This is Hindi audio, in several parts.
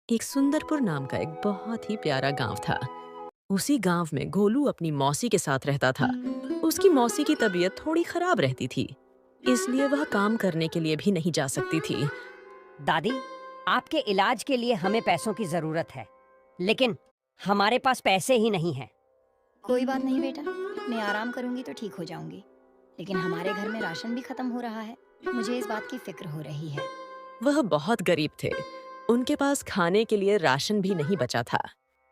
एक सुंदरपुर नाम का एक बहुत ही प्यारा गांव था। उसी गांव में गोलू अपनी मौसी के साथ रहता था। उसकी मौसी की तबीयत थोड़ी खराब रहती थी, इसलिए वह काम करने के लिए भी नहीं जा सकती थी। दादी, आपके इलाज के लिए हमें पैसों की जरूरत है, लेकिन हमारे पास पैसे ही नहीं हैं। कोई बात नहीं बेटा, मैं आराम करूंगी तो ठीक हो जाऊंगी। लेकिन हमारे घर में राशन भी खत्म हो रहा है। मुझे इस बात की फिक्र हो रही है। वह बहुत गरीब थे। उनके पास खाने के लिए राशन भी नहीं बचा था।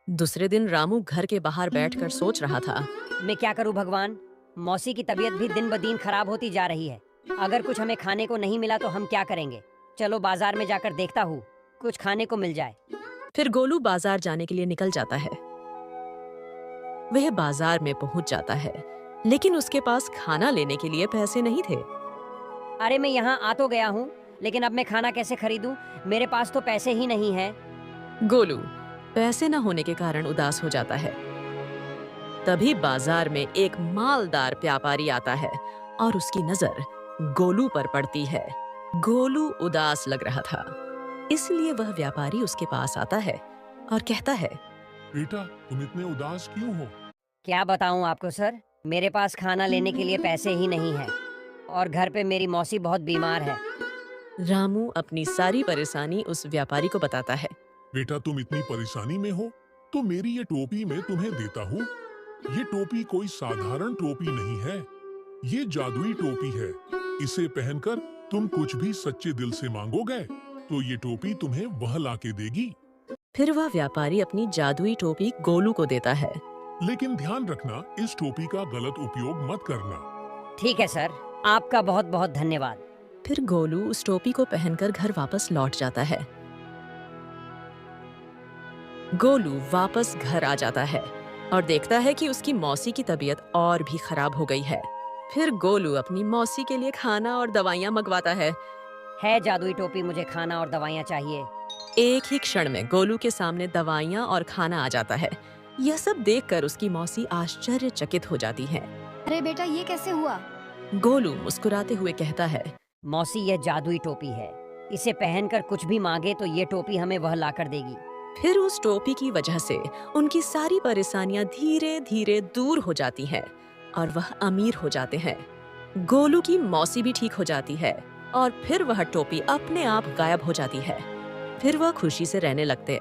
दूसरे दिन रामू घर के बाहर बैठकर सोच रहा था। मैं क्या करूं भगवान, मौसी की तबीयत भी दिन ब दिन खराब होती जा रही है। अगर कुछ हमें खाने को नहीं मिला तो हम क्या करेंगे? चलो बाजार में जाकर देखता हूँ, कुछ खाने को मिल जाए। फिर गोलू बाजार जाने के लिए निकल जाता है। वह बाजार में पहुंच जाता है, लेकिन उसके पास खाना लेने के लिए पैसे नहीं थे। अरे मैं यहाँ आ तो गया हूँ, लेकिन अब मैं खाना कैसे खरीदूं? मेरे पास तो पैसे ही नहीं हैं। गोलू पैसे न होने के कारण उदास हो जाता है। तभी बाजार में एक मालदार व्यापारी आता है और उसकी नजर गोलू पर पड़ती है। गोलू उदास लग रहा था, इसलिए वह व्यापारी उसके पास आता है और कहता है। बेटा, तुम इतने उदास क्यों हो? क्या बताऊं आपको सर, मेरे पास खाना लेने के लिए पैसे ही नहीं है और घर पे मेरी मौसी बहुत बीमार है। रामू अपनी सारी परेशानी उस व्यापारी को बताता है। बेटा, तुम इतनी परेशानी में हो तो मेरी ये टोपी मैं तुम्हें देता हूँ। ये टोपी कोई साधारण टोपी नहीं है, ये जादुई टोपी है। इसे पहनकर तुम कुछ भी सच्चे दिल से मांगोगे तो ये टोपी तुम्हें वह लाके देगी। फिर वह व्यापारी अपनी जादुई टोपी गोलू को देता है। लेकिन ध्यान रखना, इस टोपी का गलत उपयोग मत करना। ठीक है सर, आपका बहुत बहुत धन्यवाद। फिर गोलू उस टोपी को पहनकर घर वापस लौट जाता है। गोलू वापस घर आ जाता है और देखता है कि उसकी मौसी की तबीयत और भी खराब हो गई है। फिर गोलू अपनी मौसी के लिए खाना और दवाइयाँ मंगवाता है। जादुई टोपी, मुझे खाना और दवाइयाँ चाहिए। एक ही क्षण में गोलू के सामने दवाइयाँ और खाना आ जाता है। यह सब देखकर उसकी मौसी आश्चर्यचकित हो जाती है। अरे बेटा, ये कैसे हुआ? गोलू मुस्कुराते हुए कहता है। मौसी, यह जादुई टोपी है, इसे पहनकर कुछ भी मांगे तो ये टोपी हमें वह लाकर देगी। फिर उस टोपी की वजह से उनकी सारी परेशानियां धीरे धीरे दूर हो जाती हैं और वह अमीर हो जाते हैं। गोलू की मौसी भी ठीक हो जाती है और फिर वह टोपी अपने आप गायब हो जाती है। फिर वह खुशी से रहने लगते